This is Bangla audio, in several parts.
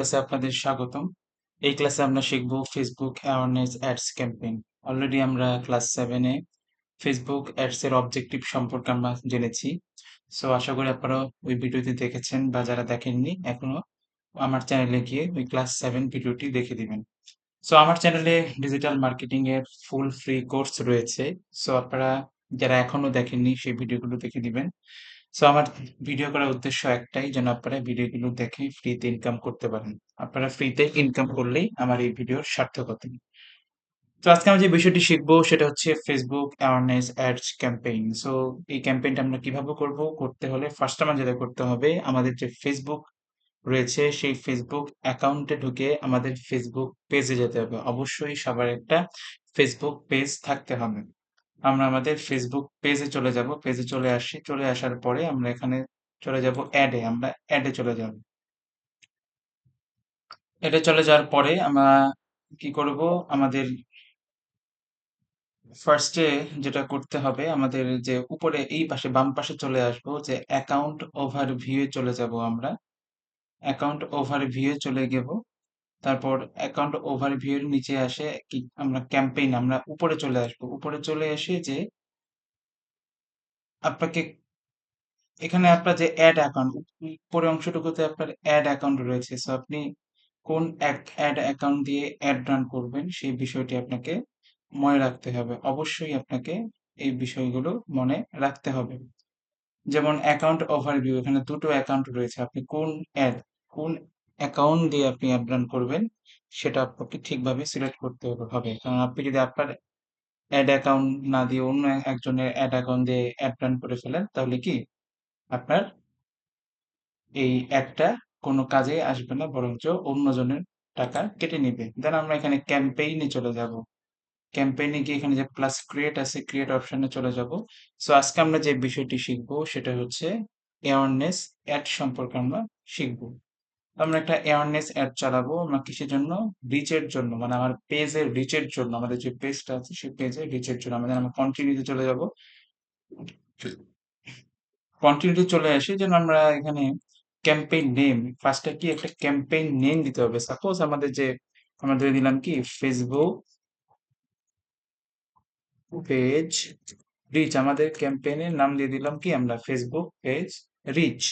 ক্লাসে আপনাদের স্বাগতম। এই ক্লাসে আমরা শিখব Facebook awareness ads campaign. Already আমরা ক্লাস 7 এ ফেসবুক অ্যাডস এর অবজেক্টিভ সম্পর্কে আমরা জেনেছি। সো আশা করি আপনারা ওই ভিডিওটি দেখেছেন বা যারা দেখেননি এখনো আমার চ্যানেলে গিয়ে ওই ক্লাস 7 ভিডিওটি দেখে দিবেন। সো আমার চ্যানেলে ডিজিটাল মার্কেটিং এর ফুল ফ্রি কোর্স রয়েছে। সো আপনারা যারা এখনো দেখেননি সেই ভিডিওগুলো দেখে দিবেন। সো আমার ভিডিও করার উদ্দেশ্য একটাই যেন আপনারা ভিডিওগুলো দেখে ফ্রিতে ইনকাম করতে পারেন। আপনারা ফ্রিতে ইনকাম করলেই আমার এই ভিডিওর সার্থকতা। তো আজকে আমরা যে বিষয়টি শিখবো সেটা হচ্ছে Facebook awareness ads campaign. So এই ক্যাম্পেইনটা আমরা কিভাবে করব? করতে হলে ফার্স্ট আমার যেটা করতে হবে আমাদের যে ফেসবুক রয়েছে সেই ফেসবুক অ্যাকাউন্টে ঢুকে আমাদের ফেসবুক পেজে যেতে হবে। অবশ্যই সবার একটা ফেসবুক পেজ থাকতে হবে। আমরা আমাদের ফেসবুক পেজে চলে যাব। পেজে চলে আসার পরে আমরা এখানে চলে যাব অ্যাডে। আমরা অ্যাডে চলে যাব। অ্যাডে চলে যাওয়ার পরে আমরা কি করব? আমাদের ফার্স্টে যেটা করতে হবে আমাদের যে উপরে এই পাশে বাম পাশে চলে আসবো যে অ্যাকাউন্ট ওভারভিউ এ চলে যাব আমরা। অ্যাকাউন্ট ওভারভিউ এ চলে গেব। তারপর অ্যাকাউন্ট ওভারভিউ এর নিচে আসে কি আমরা ক্যাম্পেইন আমরা উপরে চলে আসবো। উপরে চলে এসে যে আপনাকে এখানে আপনার যে অ্যাড অ্যাকাউন্ট উপরের অংশটুকুতে আপনার অ্যাড অ্যাকাউন্ট রয়েছে। সো আপনি কোন অ্যাড অ্যাকাউন্ট দিয়ে অ্যাড রান করবেন সেই বিষয়টি আপনাকে মনে রাখতে হবে। অবশ্যই আপনাকে এই বিষয়গুলো মনে রাখতে হবে। যেমন অ্যাকাউন্ট ওভারভিউ এখানে দুটো অ্যাকাউন্ট রয়েছে। আপনি কোন অ্যাকাউন্ট দিয়ে আপনি অ্যাড রান করবেন সেটা আপনাকে ঠিকভাবে সিলেক্ট করতে হবে। কারণ আপনি যদি আপনার অ্যাড অ্যাকাউন্ট না দিয়ে অন্য একজনের অ্যাড অ্যাকাউন্ট দিয়ে অ্যাড রান করে ফেলেন তাহলে কি আপনার এই অ্যাডটা কোনো কাজে আসবে না বরঞ্চ অন্যজনের টাকা কেটে নিবে। দেন আমরা এখানে ক্যাম্পেইনে চলে যাব। ক্যাম্পেইনে গিয়ে এখানে যে প্লাস ক্রিয়েট আছে ক্রিয়েট অপশনে চলে যাব। সো আজকে আমরা যে বিষয়টি শিখবো সেটা হচ্ছে অ্যাওয়ারনেস অ্যাড সম্পর্কে আমরা শিখবো। আমরা একটা অ্যাওয়ারনেস অ্যাড চালাবো আমরা কিসের জন্য? রিচের জন্য, মানে আমার পেজের রিচের জন্য। আমাদের যে পেজটা আছে সেই পেজের রিচের জন্য আমরা কন্টিনিউতে চলে যাব। কন্টিনিউতে চলে আসি যেন আমরা এখানে ক্যাম্পেইন নেম ফার্স্টে কি একটা ক্যাম্পেইন নেম দিতে হবে। সাপোজ আমরা ধরে দিলাম কি ফেসবুক পেজ রিচ। আমাদের ক্যাম্পেইনের নাম দিয়ে দিলাম কি আমরা ফেসবুক পেজ রিচ।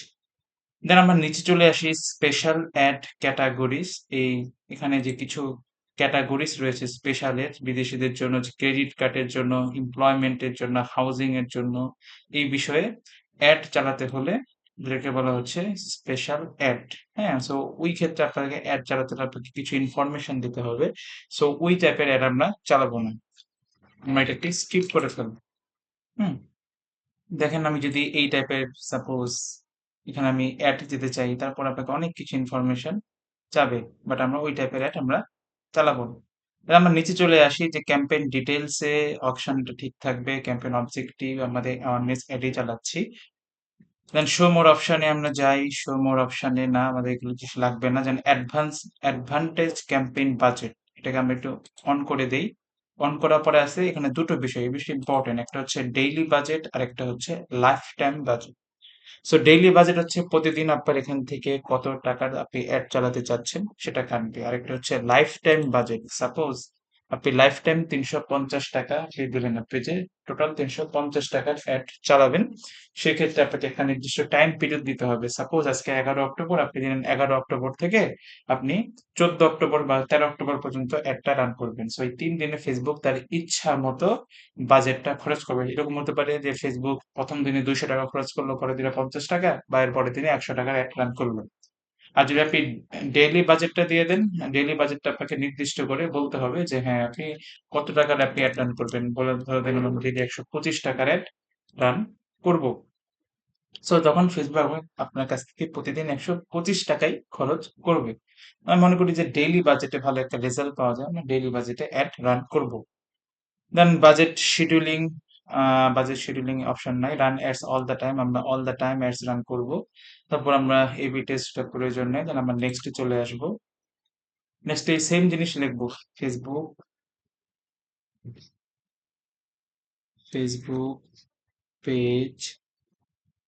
দেন আমরা নিচে চলে আসি স্পেশাল অ্যাড ক্যাটাগরিজ। এখানে যে কিছু ক্যাটাগরিজ রয়েছে স্পেশাল এর বিদেশিদের জন্য, ক্রেডিট কার্ডের জন্য, এমপ্লয়মেন্টের জন্য, হাউজিং এর জন্য, এই বিষয়ে অ্যাড চালাতে হলে যেটাকে বলা হচ্ছে স্পেশাল অ্যাড। হ্যাঁ, সো ওই ক্ষেত্রে আপনাকে অ্যাড চালাতে হলে আপনাকে কিছু ইনফরমেশন দিতে হবে। সো ওই টাইপের অ্যাড আমরা চালাবো না, আমরা এটাকে স্কিপ করে ফেলবো। হুম, দেখেন আমি যদি এই টাইপের সাপোজ এখানে আমি অ্যাড দিতে চাই তারপর আপনাকে অনেক কিছু ইনফরমেশন চাবে, বাট আমরা ওই টাইপের অ্যাড আমরা চালাবো না। এবার আমরা নিচে চলে আসি যে ক্যাম্পেইন ডিটেলসে অপশনটা ঠিক থাকবে, ক্যাম্পেইন অবজেক্টিভ আমাদের অ্যাওয়ারনেস অ্যাডই চালাচ্ছি। দেন শো মোর অপশনে আমরা যাই। শো মোর অপশনে না, আমাদের এগুলো কিছু লাগবে না। যেন অ্যাডভান্টেজ ক্যাম্পেইন বাজেট, এটাকে আমরা একটু অন করে দেই। অন করার পরে আছে এখানে দুটো বিষয়, এই বিষয় ইম্পর্টেন্ট। একটা হচ্ছে ডেইলি বাজেট আর একটা হচ্ছে life time budget. So daily budget হচ্ছে প্রতিদিন আপনার এখান থেকে কত টাকার আপনি অ্যাড চালাতে চাচ্ছেন সেটা কাটবে। আরেকটা হচ্ছে লাইফ টাইম বাজেট। সাপোজ আপনি লাইফ টাইম ৩৫০ টাকা আপনি দিলেন, আপনি যে টোটাল ৩৫০ টাকার অ্যাড চালাবেন সেক্ষেত্রে আপনাকে একটা নির্দিষ্ট টাইম পিরিয়ড দিতে হবে। সাপোজ আজকে ১১ অক্টোবর, আপনি দিলেন ১১ অক্টোবর থেকে আপনি ১৪ অক্টোবর বা ১৩ অক্টোবর পর্যন্ত অ্যাডটা রান করবেন। সো এই ৩ দিনে ফেসবুক তার ইচ্ছা মতো বাজেটটা খরচ করবে। এরকম হতে পারে যে ফেসবুক প্রথম দিনে ২০০ টাকা খরচ করলো, পরের দিনে ৫০ টাকা, বা এর পরের দিনে ১০০ টাকার অ্যাড রান করলো। আর যদি আপনি ডেইলি বাজেটটা দিয়ে দেন, ডেইলি বাজেটটা আপনাকে নির্দিষ্ট করে বলতে হবে যে হ্যাঁ আপনি কত টাকার আপনি অ্যাড রান করবেন। বলে ধরে দিলাম আমি ডেইলি ১২৫ টাকার অ্যাড রান করবো। সো তখন ফেসবুক আপনার কাছ থেকে প্রতিদিন ১২৫ টাকাই খরচ করবে। আমি মনে করি যে ডেইলি বাজেটে ভালো একটা রেজাল্ট পাওয়া যায়, আমরা ডেইলি বাজেটে অ্যাড রান করব। দেন বাজেট শিডিউলিং অপশন নাই, run ads all the time, আমরা all the time ads run করব। তারপর আমরা এবি টেস্টটা প্রয়োজন নেই, দেন আমরা নেক্সটে চলে আসব। নেক্সট এই সেম জিনিস লিখবো, Facebook Facebook page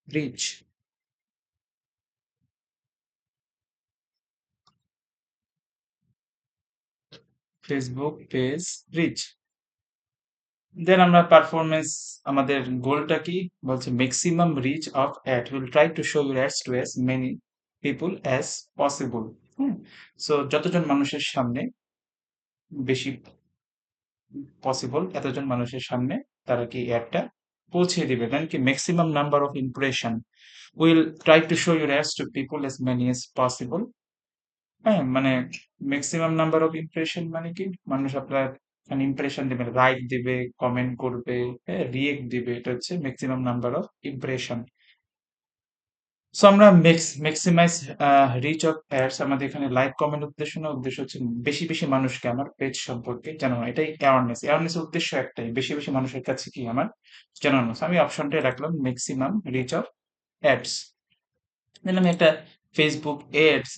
reach. Facebook page reach. Then আমরা পারফরমেন্স, আমাদের গোলটা কি বলছে, maximum reach of ad, will try to show your ads to as many people as possible. Hmm, so যতজন মানুষের সামনে বেশি পসিবল, এতজন মানুষের সামনে তারা কি অ্যাডটা পৌঁছে দিবে। দেন কি maximum number of impression, will try to show your ads to people as many as possible. হ্যাঁ, মানে ম্যাক্সিমাম নাম্বার অফ ইমপ্রেশন মানে কি, মানুষ আপনার মানে ইমপ্রেশন দিবে, লাইক দিবে, কমেন্ট করবে, হ্যাঁ, রিয়েক্ট দিবে, এটা হচ্ছে maximum number of impression. So আমরা ম্যাক্সিমাইজ রিচ অফ অ্যাডস, আমাদের এখানে লাইক কমেন্ট উদ্দেশ্য না, উদ্দেশ্য হচ্ছে বেশি বেশি মানুষকে আমার পেজ সম্পর্কে জানানো, এটাই অ্যাওয়ারনেস উদ্দেশ্য একটাই, বেশি বেশি মানুষের কাছে কি আমার জানানো। So আমি অপশনটাই রাখলাম ম্যাক্সিমাম রিচ অফ অ্যাডস। দেন আমি একটা ফেসবুক এডস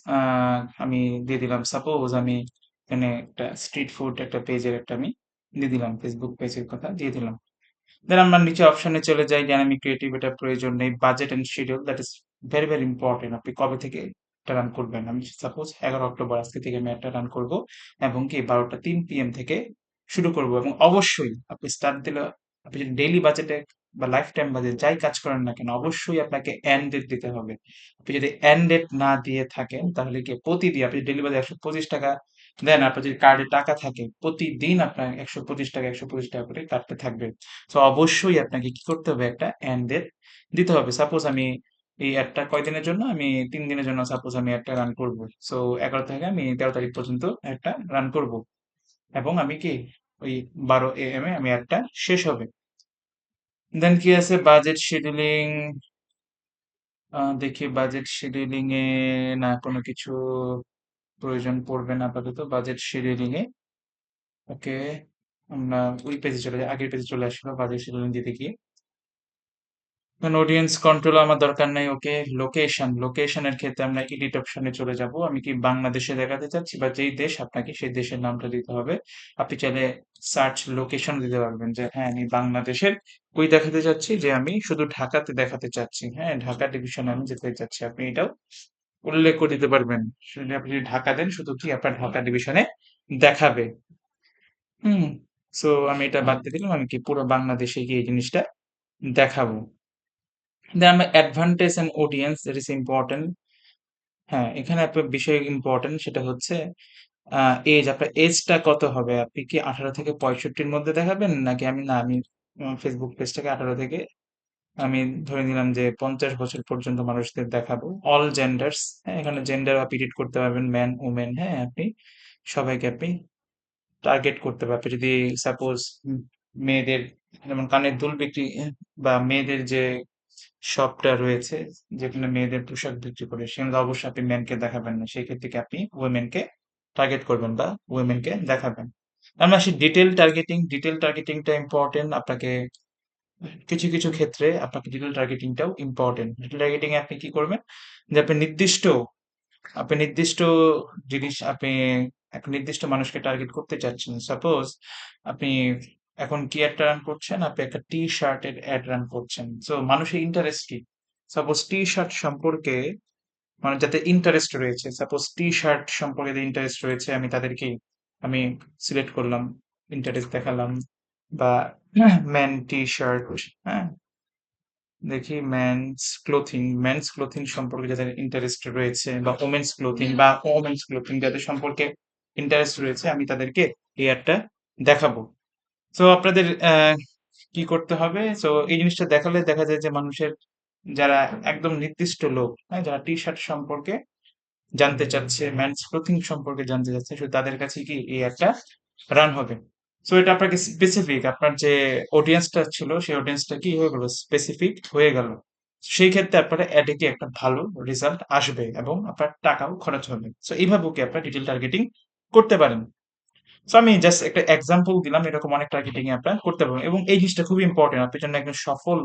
আমি দিয়ে দিলাম, সাপোজ আমি এখানে একটা স্ট্রিট ফুড একটা পেজের একটা আমি দিয়ে দিলাম, ফেসবুক পেজের কথা দিয়ে দিলাম। দেন আমরা নিচে অপশনে চলে যাই, ডাইনামিক ক্রিয়েটিভ, এটা প্রয়োজন নেই। Budget and schedule, that is very very important, আপনি কবে থেকে এটা রান করবেন। আমি সাপোজ 11 অক্টোবর আজকে থেকে আমি একটা রান করব, এবং কি 12টা 3 PM থেকে শুরু করব, এবং অবশ্যই আপনি স্টার্ট দিলে, আপনি যদি ডেইলি বাজেটে বা লাইফ টাইম বাজেট যাই কাজ করেন না কেন, অবশ্যই আপনাকে এন্ড ডেট দিতে হবে। আপনি যদি এন্ড ডেট না দিয়ে থাকেন, তাহলে কি প্রতিদিন আপনি ডেইলি বাজেট 125 টাকা দেন, আপনার যদি কার্ডে টাকা থাকে, প্রতিদিন আপনার 125 টাকা করে কাটতে থাকবে। তো অবশ্যই আপনাকে কি করতে হবে, একটা এন্ড ডেট দিতে হবে। সাপোজ আমি এই অ্যাডটা কয়দিনের জন্য, আমি 3 দিনের জন্য সাপোজ আমি একটা রান করব। সো 11 থেকে আমি 13 তারিখ পর্যন্ত একটা রান করব, এবং আমি কি ওই 12 AM এ আমি অ্যাডটা শেষ হবে। দেন কি আছে, বাজেট শিডিউলিং, দেখি বাজেট শিডিউলিং এ না কোনো কিছু প্রয়োজন পড়বে না আপাতত বাজেট শিডিউলিং এ। ওকে, আমরা ওই পেজে চলে যাই, আগের পেজে চলে আসলো বাজেট শিডিউলিং দিতে গিয়ে। অডিয়েন্স কন্ট্রোল আমার দরকার নাই। ওকে, লোকেশনের ক্ষেত্রে আমরা এডিট অপশনে চলে যাব। আমি কি বাংলাদেশে দেখাতে চাচ্ছি, বা যেই দেশ, আপনাকে সেই দেশের নামটা দিতে হবে। আপনি চাইলে সার্চ লোকেশন দিতে পারবেন, যে হ্যাঁ আমি বাংলাদেশের কই দেখাতে চাচ্ছি, যে আমি শুধু ঢাকাতে দেখাতে চাচ্ছি, হ্যাঁ ঢাকা ডিভিশনে আমি যেতে চাচ্ছি, আপনি এটাও উল্লেখ করে দিতে পারবেন। শুধু আপনি যদি ঢাকা দেন, শুধু কি আপনার ঢাকা ডিভিশনে দেখাবে। হুম, সো আমি এটা বাদ দিয়ে দিলাম, আমি কি পুরো বাংলাদেশে গিয়ে এই জিনিসটা দেখাবো। দেন আমরা advantage and audience, that is important. হ্যাঁ, এখানে একটা বিষয় ইম্পর্টেন্ট, সেটা হচ্ছে এজ, আপনার এজটা কত হবে, আপনি কি 18 থেকে 65-র মধ্যে দেখাবেন, নাকি আমি ফেসবুক পেজটাকে 18 থেকে আমি ধরে নিলাম যে 50 বছর পর্যন্ত মানুষদের দেখাবো। অল জেন্ডার্স, হ্যাঁ এখানে জেন্ডার আপনি এডিট করতে পারবেন, ম্যান উমেন, হ্যাঁ আপনি সবাইকে আপনি টার্গেট করতে পারবেন। যদি সাপোজ মেয়েদের যেমন কানের দুল বিক্রি, বা মেয়েদের যে শপটা রয়েছে যেখানে মেয়েদের পোশাক বিক্রি করে, সেখানে তো অবশ্যই আপনি মেনকে দেখাবেন না, সেই ক্ষেত্রে কি আপনি উইমেনকে টার্গেট করবেন বা উইমেনকে দেখাবেন। আমরা আসি ডিটেল টার্গেটিংটা ইম্পর্টেন্ট, আপনাকে কিছু কিছু ক্ষেত্রে আপনাকে ডিটেল টার্গেটিংটাও ইম্পর্টেন্ট। ডিটেল টার্গেটিং এ আপনি কি করবেন, যে আপনি নির্দিষ্ট জিনিস, আপনি এক নির্দিষ্ট মানুষকে টার্গেট করতে চাচ্ছেন। সাপোজ আপনি এখন কি একটা রান করছেন, আপনি একটা টি শার্টের অ্যাড রান করছেন। সো মানুষের ইন্টারেস্ট কি, সাপোজ টি শার্ট সম্পর্কে, মানে যাতে ইন্টারেস্ট রয়েছে, সাপোজ টি শার্ট সম্পর্কে যে ইন্টারেস্ট রয়েছে, আমি তাদেরকে আমি সিলেক্ট করলাম, ইন্টারেস্ট দেখালাম, বা ম্যান টি শার্ট, হ্যাঁ দেখি মেন্স ক্লোথিং সম্পর্কে যাদের ইন্টারেস্ট রয়েছে, বা ওমেন্স ক্লোথিং যাদের সম্পর্কে ইন্টারেস্ট রয়েছে, আমি তাদেরকে এই অ্যাডটা দেখাবো। তো আপনাদের কি করতে হবে, তো এই জিনিসটা দেখালে দেখা যায় যে মানুষের, যারা একদম নির্দিষ্ট লোক, হ্যাঁ যারা টি শার্ট সম্পর্কে জানতে চাচ্ছে, মেন্স ক্লোথিং সম্পর্কে জানতে চাচ্ছে, শুধু তাদের কাছে কি এই একটা রান হবে। সো এটা আপনাকে স্পেসিফিক, আপনার যে অডিয়েন্সটা ছিল সেই অডিয়েন্সটা কি হয়ে গেল, স্পেসিফিক হয়ে গেল। সেই ক্ষেত্রে আপনার অ্যাডে কি একটা ভালো রেজাল্ট আসবে, এবং আপনার টাকাও খরচ হবে। সো এইভাবে কি আপনার ডিটেল টার্গেটিং করতে পারেন। সো আমি জাস্ট একটা এক্সাম্পল দিলাম, এরকম অনেক টার্গেটিং আপনারা করতে পারবেন, এবং এই জিনিসটা খুবই ইম্পর্টেন্ট, আপনার জন্য একজন সফল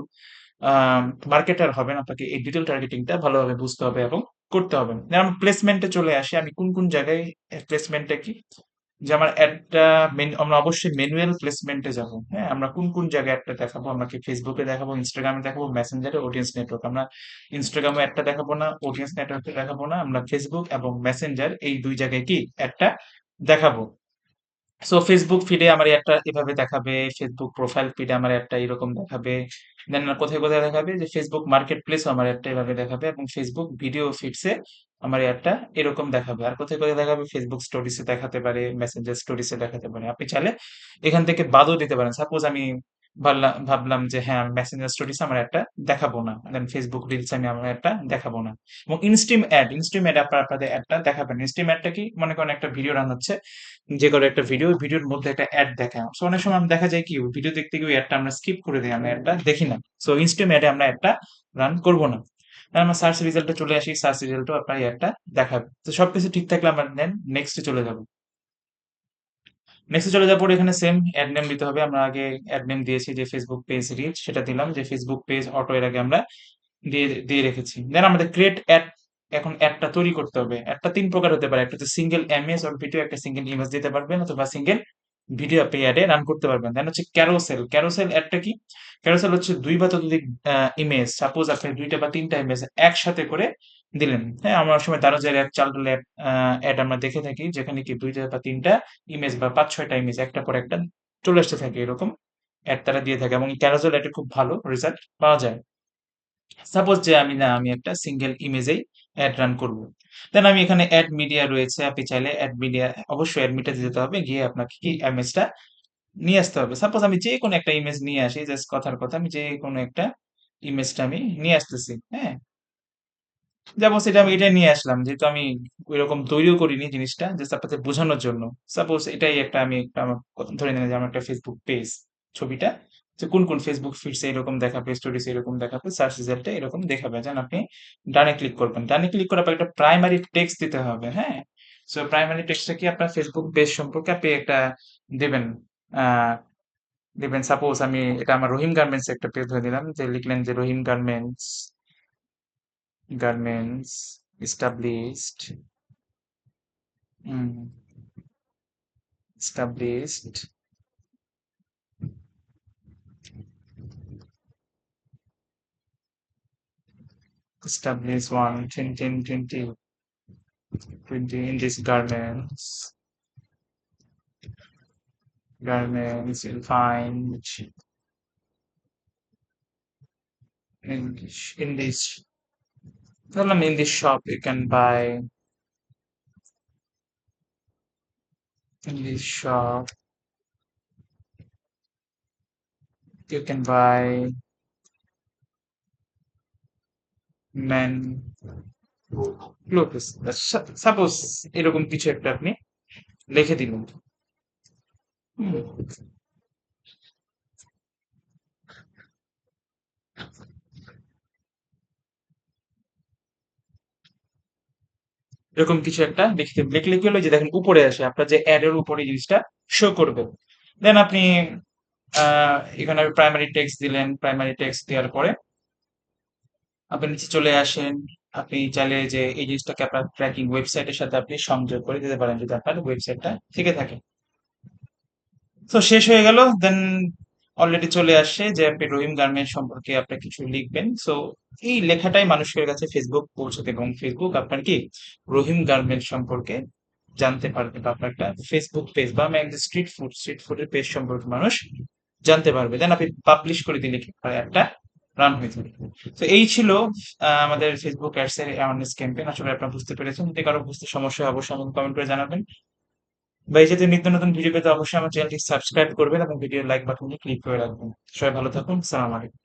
মার্কেটার হবেন, আপনাকে এই ডিটেল টার্গেটিংটা ভালোভাবে বুঝতে হবে এবং করতে হবে। যেমন প্লেসমেন্টে চলে আসি, আমি কোন কোন জায়গায় প্লেসমেন্টটা কি, যে আমার অ্যাডটা আমরা অবশ্যই ম্যানুয়াল প্লেসমেন্টে যাব। হ্যাঁ, আমরা কোন কোন জায়গায় অ্যাডটা দেখাবো, আমরা কি ফেসবুকে দেখাবো, ইনস্টাগ্রামে দেখাবো, মেসেঞ্জারে, অডিয়েন্স নেটওয়ার্ক। আমরা ইনস্টাগ্রামে অ্যাডটা দেখাবো না, অডিয়েন্স নেটওয়ার্কে দেখাবো না, আমরা ফেসবুক এবং মেসেঞ্জার এই দুই জায়গায় কি অ্যাডটা দেখাবো। সো ফেসবুক ফিডে আমার একটা এভাবে দেখাবে, ফেসবুক প্রোফাইল ফিডে আমার একটা এরকম দেখাবে, দেন কোথায় কোথায় দেখাবে যে ফেসবুক মার্কেট প্লেসও আমার একটা এভাবে দেখাবে, এবং ফেসবুক ভিডিও ফিডসে আমার একটা এরকম দেখাবে, আর কোথায় কোথায় দেখাবে ফেসবুক স্টোরিজে দেখাতে পারে, মেসেঞ্জার স্টোরিজে দেখাতে পারে। আপনি চাইলে এখান থেকে বাদও দিতে পারেন। সাপোজ আমি ভাবলাম যে হ্যাঁ মেসেঞ্জার স্টোরিজ আমার একটা দেখাবো না, দেন ফেসবুক রিলস আমি আমার একটা দেখাবো না, এবং ইনস্ট্রিম অ্যাড আপনাদের একটা দেখাবেন। ইনস্ট্রিম অ্যাডটা কি, মনে করেন একটা ভিডিও রান হচ্ছে, যে কোনো একটা ভিডিওর মধ্যে একটা অ্যাড দেখায়, সো অনেক সময় দেখা যায় কি ভিডিও দেখতে গিয়ে অ্যাডটা আমরা স্কিপ করে দিই, আমরা অ্যাডটা দেখি না। সো ইনস্ট্রিম অ্যাডে আমরা অ্যাডটা রান করব না। আর আমরা সার্চ রেজাল্টে চলে আসি, সার্চ রেজাল্টও আপনার অ্যাডটা দেখাবে। তো সবকিছু ঠিক থাকলে আমরা দেন নেক্সটে চলে যাব। নেক্সটে চলে যাওয়ার পর এখানে সেম অ্যাড নেম দিতে হবে। আমরা আগে অ্যাড নেম দিয়েছি যে ফেসবুক পেজ রিচ, সেটা দিলাম, যে ফেসবুক পেজ অটো এর আগে আমরা দিয়ে দিয়ে রেখেছি। দেন আমাদের ক্রিয়েট অ্যাড, এখন অ্যাডটা তৈরি করতে হবে। অ্যাডটা ৩ প্রকার হতে পারে। একটা হচ্ছে সিঙ্গেল ইমেজ অর ভিডিও, একটা সিঙ্গেল ইমেজ দিতে পারবেন, অথবা সিঙ্গেল ভিডিও আপনি অ্যাডে রান করতে পারবেন। দেন হচ্ছে ক্যারোসেল। ক্যারোসেল অ্যাডটা কি? ক্যারোসেল হচ্ছে ২ বা ততোধিক ইমেজ, সাপোজ আপনি ২ টা বা ৩ টা ইমেজ একসাথে করে দিলেন। হ্যাঁ, আমরা অনেক সময় দারাজের অ্যাড, চালডাল অ্যাড আমরা দেখে থাকি, যেখানে কি ২ টা বা ৩ টা ইমেজ বা ৫-৬ টা ইমেজ একটা পর একটা চলে আসতে থাকে, এরকম অ্যাড তারা দিয়ে থাকে, এবং ক্যারোসেল অ্যাডে খুব ভালো রেজাল্ট পাওয়া যায়। সাপোজ যে আমি একটা সিঙ্গেল ইমেজেই অ্যাড রান করব। দেন আমি এখানে অ্যাড মিডিয়া রয়েছে, আপনি চাইলে অ্যাড মিডিয়া, অবশ্যই অ্যাড মিডিয়াতে যেতে হবে, গিয়ে আপনাকে কি ইমেজটা নিয়ে আসতে হবে। সাপোজ আমি যে কোনো একটা ইমেজ নিয়ে আসি, জাস্ট কথার কথা আমি যে কোনো একটা ইমেজটা আমি নিয়ে আসতেছি, হ্যাঁ? সাপোজ এটা আমি এটা নিয়ে আসলাম, যেহেতু আমি ওইরকম তৈরিও করিনি জিনিসটা, জাস্ট আপনাদের বোঝানোর জন্য। সাপোজ এটাই একটা আমি একটা আমার ধরে নিলাম যে আমার একটা ফেসবুক পেজ ছবিটা, যে কোন কোন ফেসবুক ফিডস এরকম দেখাবে, স্টোরিজ এরকম দেখাবে, সার্চ রেজাল্টে এরকম দেখাবে। যেন আপনি ডানে ক্লিক করবেন, ডানে ক্লিক করার পর একটা প্রাইমারি টেক্সট দিতে হবে, হ্যাঁ? সো প্রাইমারি টেক্সটটা কি, আপনার ফেসবুক পেজ সম্পর্কে আপনি একটা দিবেন। আহ দিবেন, সাপোজ আমি এটা আমার রহিম গার্মেন্টস একটা পেজ ধরে দিলাম, যে লিখলেন যে রহিম garments established mm, established established one 20 in this garments you'll find in this in this shop you can buy, in this shop you can buy men clothes, suppose এরকম কিছু একটা আপনি লিখে দিলেন। হুম, এরকম কিছু একটা লিখলে কি হলো, যে দেখেন উপরে আসে আপনার যে অ্যাড এর উপরে এই জিনিসটা শো করবে। দেন আপনি এখানে প্রাইমারি টেক্সট দিলেন, প্রাইমারি টেক্সট দেওয়ার পরে আপনি নিচে চলে আসেন। আপনি চাইলে যে এই জিনিসটাকে আপনার ট্র্যাকিং ওয়েবসাইটের সাথে আপনি সংযোগ করে দিতে পারেন, যদি আপনার ওয়েবসাইটটা থেকে থাকে। তো শেষ হয়ে গেল। দেন অলরেডি চলে আসছে যে আপনি রহিম গার্মেন্টস সম্পর্কে আপনি কিছু লিখবেন। সো এই লেখাটাই মানুষের কাছে ফেসবুক পৌঁছাতে, এবং ফেসবুক আপনার কি রহিম গার্মেন্টস সম্পর্কে জানতে পারবে, বা আপনার একটা ফেসবুক পেজ বা আমি একটা স্ট্রিট ফুডের পেজ সম্পর্কে মানুষ জানতে পারবে। দেন আপনি পাবলিশ করে দিলে কি হয়, একটা রান হয়ে যাবে। তো এই ছিল আমাদের ফেসবুক অ্যাডস এর অ্যাওয়ারনেস ক্যাম্পেইন। আসলে আপনারা বুঝতে পেরেছেন। যদি কারো বুঝতে সমস্যা হয় অবশ্যই আমাকে কমেন্ট করে জানাবেন। বা এই জাতীয় নিত্য নতুন ভিডিও পেতে অবশ্যই আমার চ্যানেলটি সাবস্ক্রাইব করবেন, এবং ভিডিও লাইক বাটনটি ক্লিক করে রাখবেন। সবাই ভালো থাকুন। সালাম আলাইকুম।